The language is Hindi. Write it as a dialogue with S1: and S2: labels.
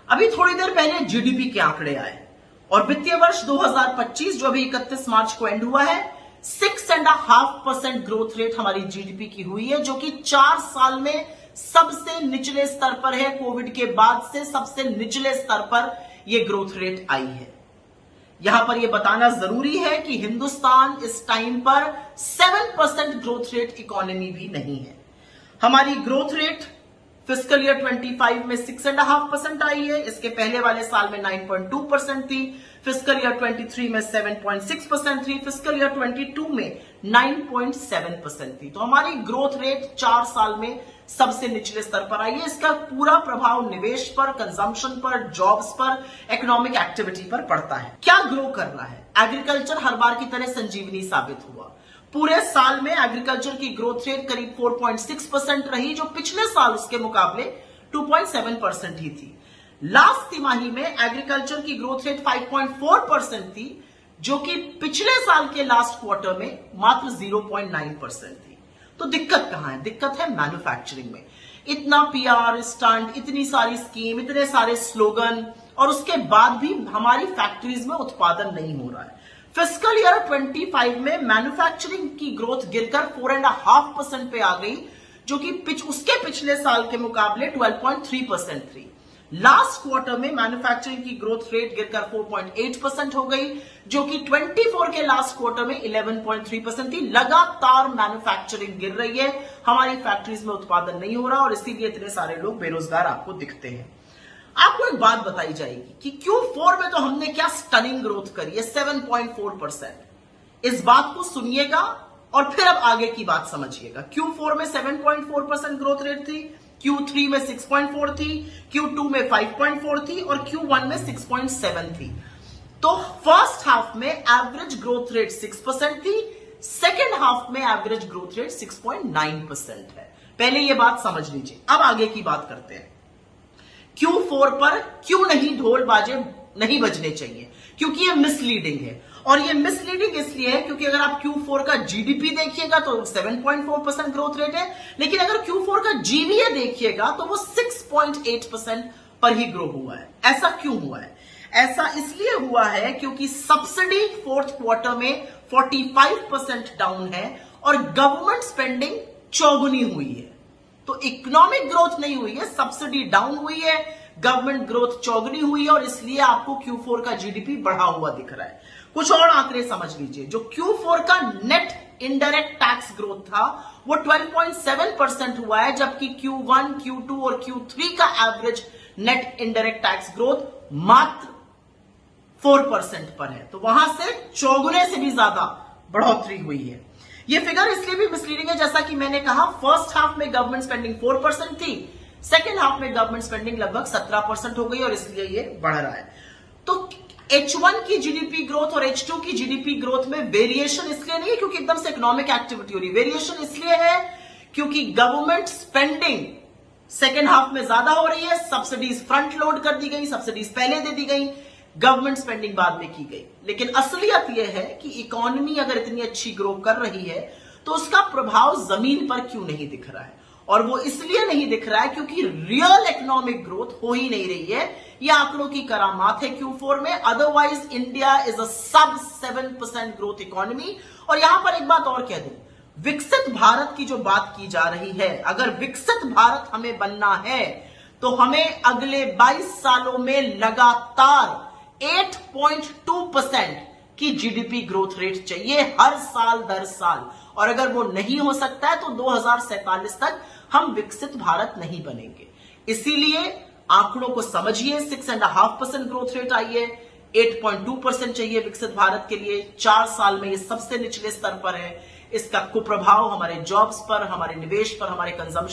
S1: अभी थोड़ी देर पहले जीडीपी के आंकड़े आए और वित्तीय वर्ष 2025 जो अभी 31 मार्च को एंड हुआ है, 6.5% ग्रोथ रेट हमारी जीडीपी की हुई है, जो कि 4 साल में सबसे निचले स्तर पर है। कोविड के बाद से सबसे निचले स्तर पर यह ग्रोथ रेट आई है। यहां पर यह बताना जरूरी है कि हिंदुस्तान इस टाइम पर 7% ग्रोथ रेट इकोनॉमी भी नहीं है। हमारी ग्रोथ रेट फिस्कल ईयर 25 में 6.5% आई है। इसके पहले वाले साल में 9.2% थी। फिस्कल ईयर 23 में 7.6% थी। फिस्कल ईयर 22 में 9.7% थी। तो हमारी ग्रोथ रेट 4 साल में सबसे निचले स्तर पर आई है। इसका पूरा प्रभाव निवेश पर, कंजम्पशन पर, जॉब्स पर, इकोनॉमिक एक्टिविटी पर पड़ता है। क्या ग्रो कर रहा है? एग्रीकल्चर हर बार की तरह संजीवनी साबित हुआ। पूरे साल में एग्रीकल्चर की ग्रोथ रेट करीब 4.6% रही, जो पिछले साल उसके मुकाबले 2.7% ही थी। लास्ट तिमाही में एग्रीकल्चर की ग्रोथ रेट 5.4% थी, जो कि पिछले साल के लास्ट क्वार्टर में मात्र 0.9% थी। तो दिक्कत कहां है? दिक्कत है मैन्युफैक्चरिंग में। इतना पीआर स्टंट, इतनी सारी स्कीम, इतने सारे स्लोगन, और उसके बाद भी हमारी फैक्ट्रीज में उत्पादन नहीं हो रहा है। फिस्कल ईयर 25 में मैन्युफैक्चरिंग की ग्रोथ गिरकर 4.5% पे आ गई, जो कि उसके पिछले साल के मुकाबले 12.3% थी। लास्ट क्वार्टर में मैन्युफैक्चरिंग की ग्रोथ रेट गिरकर 4.8% हो गई, जो कि 24 के लास्ट क्वार्टर में 11.3% थी। लगातार मैन्युफैक्चरिंग गिर रही है, हमारी फैक्ट्रीज में उत्पादन नहीं हो रहा, और इसीलिए इतने सारे लोग बेरोजगार आपको दिखते हैं। आपको एक बात बताई जाएगी कि Q4 में तो हमने क्या स्टनिंग ग्रोथ करी है, 7.4%। इस बात को सुनिएगा और फिर अब आगे की बात समझिएगा। Q4 में 7.4% ग्रोथ रेट थी, Q3 में 6.4 थी, Q2 में 5.4 थी और Q1 में 6.7 थी। तो फर्स्ट हाफ में एवरेज ग्रोथ रेट 6% थी, सेकेंड हाफ में एवरेज ग्रोथ रेट 6.9% है। पहले यह बात समझ लीजिए। अब आगे की बात करते हैं। Q4 पर क्यों नहीं ढोल बाजे नहीं बजने चाहिए? क्योंकि ये मिसलीडिंग है, और ये मिसलीडिंग इसलिए है क्योंकि अगर आप Q4 का जीडीपी देखिएगा तो 7.4% ग्रोथ रेट है, लेकिन अगर Q4 का जीवीए देखिएगा तो वो 6.8% पर ही ग्रो हुआ है। ऐसा क्यों हुआ है? ऐसा इसलिए हुआ है क्योंकि सब्सिडी फोर्थ क्वार्टर में 45% डाउन है और गवर्नमेंट स्पेंडिंग चौगुनी हुई है। तो इकोनॉमिक ग्रोथ नहीं हुई है, सब्सिडी डाउन हुई है, गवर्नमेंट ग्रोथ चौगुनी हुई है, और इसलिए आपको Q4 का जीडीपी बढ़ा हुआ दिख रहा है। कुछ और आंकड़े समझ लीजिए। जो Q4 का नेट इनडायरेक्ट टैक्स ग्रोथ था वो 12.7% हुआ है, जबकि Q1, Q2 और Q3 का average net indirect tax growth मात्र 4% पर है। तो वहां से चौगुने से भी ज्यादा बढ़ोतरी हुई है। ये फिगर इसलिए भी मिसलीडिंग है, जैसा कि मैंने कहा, फर्स्ट हाफ में गवर्नमेंट स्पेंडिंग 4% थी, सेकेंड हाफ में गवर्नमेंट स्पेंडिंग लगभग 17% हो गई, और इसलिए ये बढ़ रहा है। तो H1 की जीडीपी ग्रोथ और H2 की जीडीपी ग्रोथ में वेरिएशन इसलिए नहीं है क्योंकि एकदम से इकोनॉमिक एक्टिविटी हो रही। वेरिएशन इसलिए है क्योंकि गवर्नमेंट स्पेंडिंग सेकेंड हाफ में ज्यादा हो रही है, सब्सिडीज फ्रंट लोड कर दी गई, सब्सिडीज पहले दे दी गई, गवर्नमेंट स्पेंडिंग बाद में की गई। लेकिन असलियत यह है कि इकोनॉमी अगर इतनी अच्छी ग्रो कर रही है तो उसका प्रभाव जमीन पर क्यों नहीं दिख रहा है? और वो इसलिए नहीं दिख रहा है क्योंकि रियल इकोनॉमिक ग्रोथ हो ही नहीं रही है। यह आंकड़ों की करामात है Q4 में। अदरवाइज इंडिया इज अ सब 7% ग्रोथ इकोनॉमी। और यहां पर एक बात और कह दूं, विकसित भारत की जो बात की जा रही है, अगर विकसित भारत हमें बनना है तो हमें अगले 22 सालों में लगातार 8.2% की जीडीपी ग्रोथ रेट चाहिए हर साल दर साल। और अगर वो नहीं हो सकता है तो 2047 तक हम विकसित भारत नहीं बनेंगे। इसीलिए आंकड़ों को समझिए। 6.5% ग्रोथ रेट आई है, 8.2% चाहिए विकसित भारत के लिए। 4 साल में ये सबसे निचले स्तर पर है। इसका कुप्रभाव हमारे जॉब्स पर, हमारे निवेश पर, हमारे कंजम्पशन